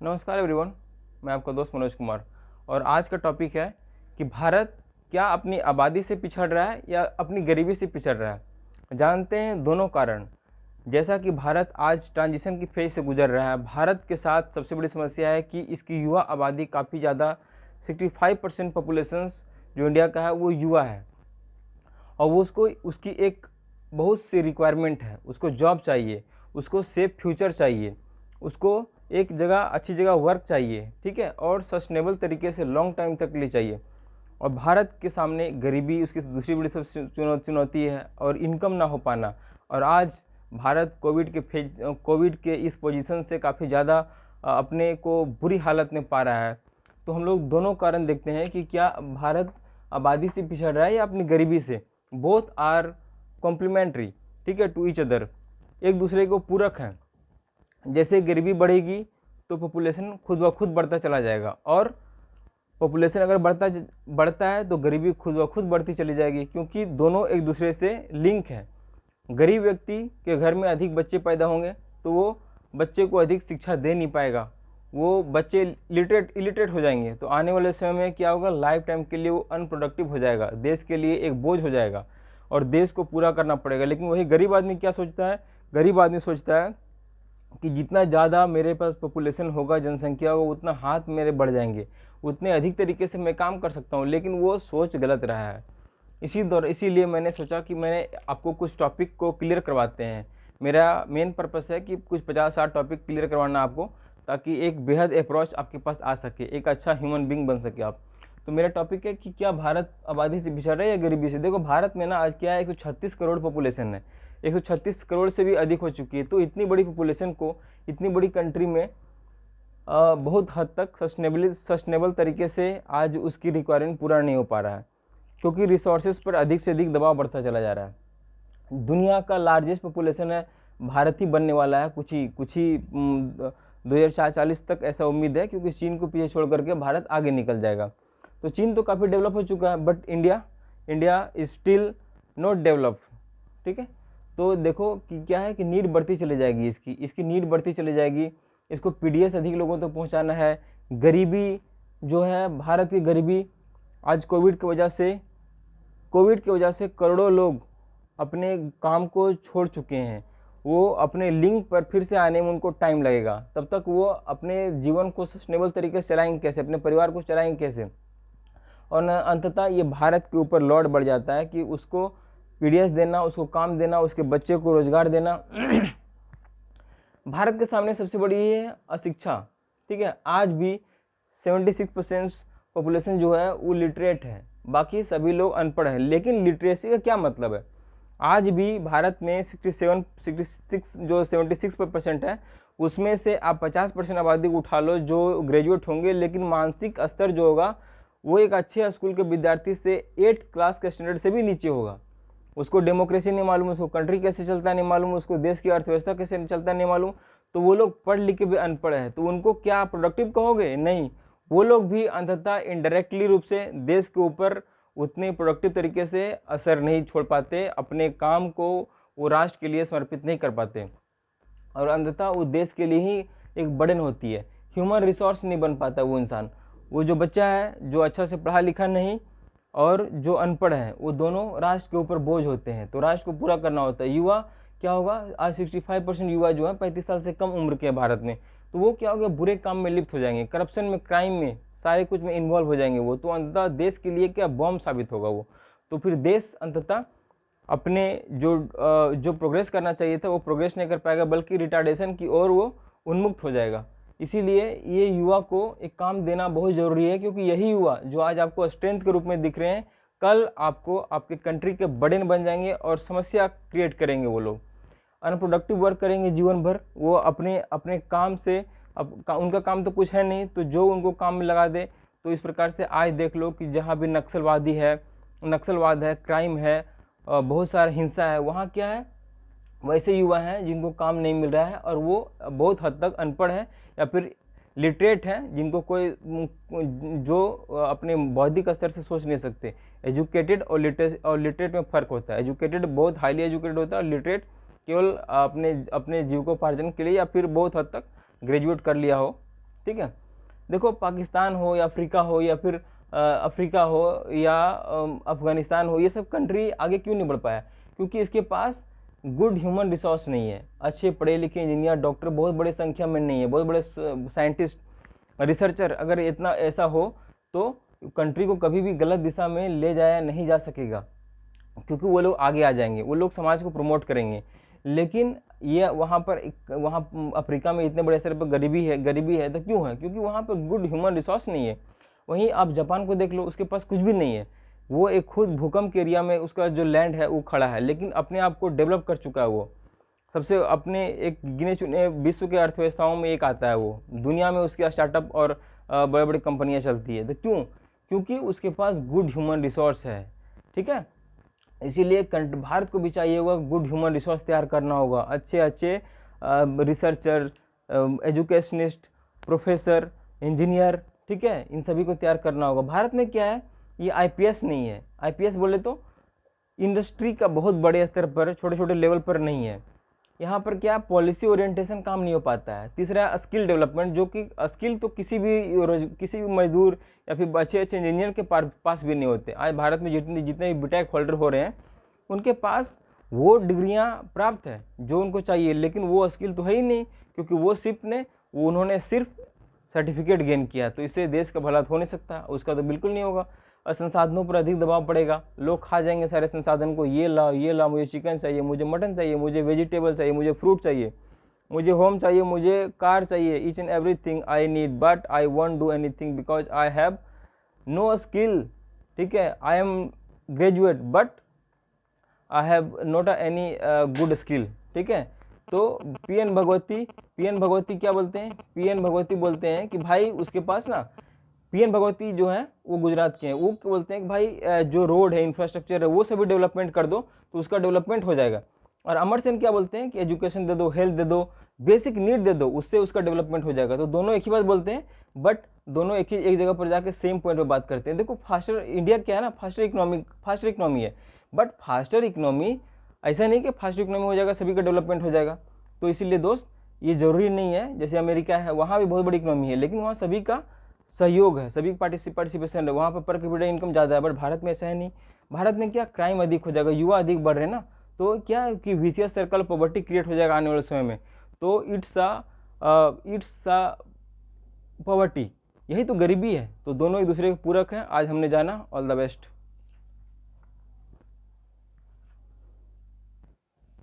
नमस्कार एवरीवन, मैं आपका दोस्त मनोज कुमार। और आज का टॉपिक है कि भारत क्या अपनी आबादी से पिछड़ रहा है या अपनी गरीबी से पिछड़ रहा है। जानते हैं दोनों कारण। जैसा कि भारत आज ट्रांजिशन की फेज से गुजर रहा है, भारत के साथ सबसे बड़ी समस्या है कि इसकी युवा आबादी काफ़ी ज़्यादा 65% पॉपुलेशंस जो इंडिया का है वो युवा है। और वो उसको उसकी एक बहुत सी रिक्वायरमेंट है, उसको जॉब चाहिए, उसको सेफ फ्यूचर चाहिए, उसको एक जगह अच्छी जगह वर्क चाहिए, ठीक है, और सस्टेनेबल तरीके से लॉन्ग टाइम तक के लिए चाहिए। और भारत के सामने गरीबी उसकी दूसरी बड़ी सबसे चुनौती है और इनकम ना हो पाना। और आज भारत कोविड के इस पोजीशन से काफ़ी ज़्यादा अपने को बुरी हालत में पा रहा है। तो हम लोग दोनों कारण देखते हैं कि क्या भारत आबादी से पिछड़ रहा है या अपनी गरीबी से। बोथ आर कॉम्प्लीमेंट्री, ठीक है, टू ईच अदर, एक दूसरे को पूरक हैं। जैसे गरीबी बढ़ेगी तो पॉपुलेशन खुद ब खुद बढ़ता चला जाएगा, और पॉपुलेशन अगर बढ़ता है तो गरीबी खुद ब खुद बढ़ती चली जाएगी, क्योंकि दोनों एक दूसरे से लिंक हैं। गरीब व्यक्ति के घर में अधिक बच्चे पैदा होंगे तो वो बच्चे को अधिक शिक्षा दे नहीं पाएगा, वो बच्चे इलिटरेट हो जाएंगे। तो आने वाले समय में क्या होगा, लाइफ टाइम के लिए वो अनप्रोडक्टिव हो जाएगा, देश के लिए एक बोझ हो जाएगा और देश को पूरा करना पड़ेगा। लेकिन वही गरीब आदमी क्या सोचता है, गरीब आदमी सोचता है कि जितना ज़्यादा मेरे पास पॉपुलेशन होगा, जनसंख्या होगा, उतना हाथ मेरे बढ़ जाएंगे, उतने अधिक तरीके से मैं काम कर सकता हूँ। लेकिन वो सोच गलत रहा है। इसीलिए मैंने सोचा कि मैंने आपको कुछ टॉपिक को क्लियर करवाते हैं। मेरा मेन पर्पस है कि कुछ 50-60 टॉपिक क्लियर करवाना आपको, ताकि एक बेहद अप्रोच आपके पास आ सके, एक अच्छा ह्यूमन बींग बन सके आप। तो मेरा टॉपिक है कि क्या भारत आबादी से पिछड़ रहा है या गरीबी से। देखो, भारत में ना आज क्या है, 136 करोड़ पॉपुलेशन है, 136 करोड़ से भी अधिक हो चुकी है। तो इतनी बड़ी पॉपुलेशन को, इतनी बड़ी कंट्री में बहुत हद तक सस्टेनेबल तरीके से आज उसकी रिक्वायरमेंट पूरा नहीं हो पा रहा है, क्योंकि रिसोर्सेज पर अधिक से अधिक दबाव बढ़ता चला जा रहा है। दुनिया का लार्जेस्ट पॉपुलेशन है, भारत ही बनने वाला है कुछ ही 2040 तक, ऐसा उम्मीद है, क्योंकि चीन को पीछे छोड़ करके भारत आगे निकल जाएगा। तो चीन तो काफ़ी डेवलप हो चुका है, but India is still not develop, ठीक है। तो देखो कि क्या है कि नीड बढ़ती चली जाएगी, इसकी नीड बढ़ती चली जाएगी। इसको पीडीएस अधिक लोगों तक पहुंचाना है। गरीबी जो है, भारत की गरीबी आज कोविड की वजह से करोड़ों लोग अपने काम को छोड़ चुके हैं। वो अपने लिंक पर फिर से आने में उनको टाइम लगेगा। तब तक वो अपने जीवन को सस्टेनेबल तरीके से चलाएंगे कैसे, अपने परिवार को चलाएंगे कैसे। और अंततः ये भारत के ऊपर लोड बढ़ जाता है कि उसको पीडीएस देना, उसको काम देना, उसके बच्चे को रोजगार देना। भारत के सामने सबसे बड़ी है अशिक्षा, ठीक है। आज भी 76% पॉपुलेशन जो है वो लिटरेट है, बाकी सभी लोग अनपढ़ हैं। लेकिन लिटरेसी का क्या मतलब है, आज भी भारत में 76% है, उसमें से आप 50% आबादी को उठा लो जो ग्रेजुएट होंगे, लेकिन मानसिक स्तर जो होगा वो एक अच्छे स्कूल के विद्यार्थी से 8th क्लास के स्टैंडर्ड से भी नीचे होगा। उसको डेमोक्रेसी नहीं मालूम, उसको कंट्री कैसे चलता है नहीं मालूम, उसको देश की अर्थव्यवस्था कैसे चलता है नहीं मालूम। तो वो लोग पढ़ लिख के भी अनपढ़ है, तो उनको क्या प्रोडक्टिव कहोगे? नहीं। वो लोग भी अंततः इनडायरेक्टली रूप से देश के ऊपर उतने प्रोडक्टिव तरीके से असर नहीं छोड़ पाते, अपने काम को वो राष्ट्र के लिए समर्पित नहीं कर पाते, और अंततः वो देश के लिए ही एक बर्डन होती है। ह्यूमन रिसोर्स नहीं बन पाता वो इंसान। वो जो बच्चा है जो अच्छा से पढ़ा लिखा नहीं और जो अनपढ़ है, वो दोनों राष्ट्र के ऊपर बोझ होते हैं। तो राष्ट्र को पूरा करना होता है। युवा क्या होगा, आज 65% युवा जो है 35 साल से कम उम्र के भारत में, तो वो क्या होगा, बुरे काम में लिप्त हो जाएंगे, करप्शन में, क्राइम में, सारे कुछ में इन्वॉल्व हो जाएंगे वो। तो अंततः देश के लिए क्या बॉम्ब साबित होगा वो। तो फिर देश अंततः अपने जो प्रोग्रेस करना चाहिए था वो प्रोग्रेस नहीं कर पाएगा, बल्कि रिटार्डेशन की ओर वो उन्मुक्त हो जाएगा। इसीलिए ये युवा को एक काम देना बहुत ज़रूरी है, क्योंकि यही युवा जो आज आपको स्ट्रेंथ के रूप में दिख रहे हैं, कल आपको आपके कंट्री के बर्डन बन जाएंगे और समस्या क्रिएट करेंगे। वो लोग अनप्रोडक्टिव वर्क करेंगे जीवन भर, वो अपने काम से उनका काम तो कुछ है नहीं, तो जो उनको काम में लगा दे। तो इस प्रकार से आज देख लो कि जहाँ भी नक्सलवाद है, क्राइम है, बहुत सारा हिंसा है, वहाँ क्या है, वैसे युवा हैं जिनको काम नहीं मिल रहा है और वो बहुत हद तक अनपढ़ है या फिर लिटरेट हैं, जिनको कोई जो अपने बौद्धिक स्तर से सोच नहीं सकते। एजुकेटेड और लिटरेट में फ़र्क होता है। एजुकेटेड बहुत हाईली एजुकेटेड होता है, और लिटरेट केवल अपने जीविकोपार्जन के लिए या फिर बहुत हद तक ग्रेजुएट कर लिया हो ठीक है। देखो पाकिस्तान हो या अफ्रीका हो या फिर अफ्रीका हो या अफगानिस्तान हो, ये सब कंट्री आगे क्यों नहीं बढ़ पाया? क्योंकि इसके पास गुड ह्यूमन रिसोर्स नहीं है। अच्छे पढ़े लिखे इंजीनियर, डॉक्टर बहुत बड़े संख्या में नहीं है, बहुत बड़े साइंटिस्ट, रिसर्चर अगर इतना ऐसा हो तो कंट्री को कभी भी गलत दिशा में ले जाया नहीं जा सकेगा, क्योंकि वो लोग आगे आ जाएंगे, वो लोग समाज को प्रमोट करेंगे। लेकिन ये वहाँ अफ्रीका में इतने बड़े स्तर पर गरीबी है तो क्यों है? क्योंकि वहाँ पर गुड ह्यूमन रिसोर्स नहीं है। वहीं आप जापान को देख लो, उसके पास कुछ भी नहीं है, वो एक खुद भूकंप के एरिया में उसका जो लैंड है वो खड़ा है, लेकिन अपने आप को डेवलप कर चुका है। वो सबसे अपने एक गिने चुने विश्व के अर्थव्यवस्थाओं में एक आता है, वो दुनिया में उसके स्टार्टअप और बड़े बड़े कंपनियां चलती है। तो क्यों? क्योंकि उसके पास गुड ह्यूमन रिसोर्स है, ठीक है। इसीलिए भारत को भी चाहिए होगा गुड ह्यूमन रिसोर्स तैयार करना होगा, अच्छे अच्छे रिसर्चर, एजुकेशनिस्ट, प्रोफेसर, इंजीनियर, ठीक है, इन सभी को तैयार करना होगा। भारत में क्या है, ये आईपीएस नहीं है। आईपीएस बोले तो इंडस्ट्री का बहुत बड़े स्तर पर, छोटे छोटे लेवल पर नहीं है। यहाँ पर क्या पॉलिसी ओरिएंटेशन काम नहीं हो पाता है। तीसरा स्किल डेवलपमेंट, जो कि स्किल तो किसी भी मजदूर या फिर अच्छे अच्छे इंजीनियर के पास भी नहीं होते। आज भारत में जितने भी बीटेक होल्डर हो रहे हैं उनके पास वो डिग्रियाँ प्राप्त है जो उनको चाहिए, लेकिन वो स्किल तो है ही नहीं, क्योंकि उन्होंने सिर्फ सर्टिफिकेट गेन किया। तो इससे देश का भला तो हो नहीं सकता, उसका तो बिल्कुल नहीं होगा। और संसाधनों पर अधिक दबाव पड़ेगा, लोग खा जाएंगे सारे संसाधन को, ये ला, मुझे चिकन चाहिए, मुझे मटन चाहिए, मुझे वेजिटेबल चाहिए, मुझे फ्रूट चाहिए, मुझे होम चाहिए, मुझे कार चाहिए, each and everything I need, but I want do anything because I have no skill, ठीक है। I am graduate but I have not any good skill, ठीक है। तो पीएन भगवती क्या बोलते हैं? पीएन भगवती बोलते हैं कि भाई उसके पास ना, पीएन भगवती जो है वो गुजरात के हैं, वो क्या बोलते हैं कि भाई जो रोड है, इंफ्रास्ट्रक्चर है, वो सभी डेवलपमेंट कर दो तो उसका डेवलपमेंट हो जाएगा। और अमर सेन क्या बोलते हैं कि एजुकेशन दे दो, हेल्थ दे दो, बेसिक नीड दे दो, उससे उसका डेवलपमेंट हो जाएगा। तो दोनों एक ही बात बोलते हैं, बट दोनों एक जगह पर जाकर सेम पॉइंट पर बात करते हैं। देखो फास्टर इंडिया क्या है ना, फास्टर इकोनॉमी है, बट फास्टर इकोनॉमी ऐसा नहीं कि फास्टर इकोनॉमी हो जाएगा सभी का डेवलपमेंट हो जाएगा। तो इसीलिए दोस्त ये जरूरी नहीं है। जैसे अमेरिका है, वहाँ भी बहुत बड़ी इकोनॉमी है, लेकिन वहाँ सभी का सहयोग है, सभी पार्टिसिपेशन है, वहाँ पर कैपिटल इनकम ज़्यादा है। बट भारत में ऐसा है नहीं। भारत में क्या क्राइम अधिक हो जाएगा, युवा अधिक बढ़ रहे हैं ना, तो क्या कि विशियस सर्कल पॉवर्टी क्रिएट हो जाएगा आने वाले समय में। तो इट्स अ पॉवर्टी, यही तो गरीबी है। तो दोनों एक दूसरे के पूरक हैं। आज हमने जाना। All the best.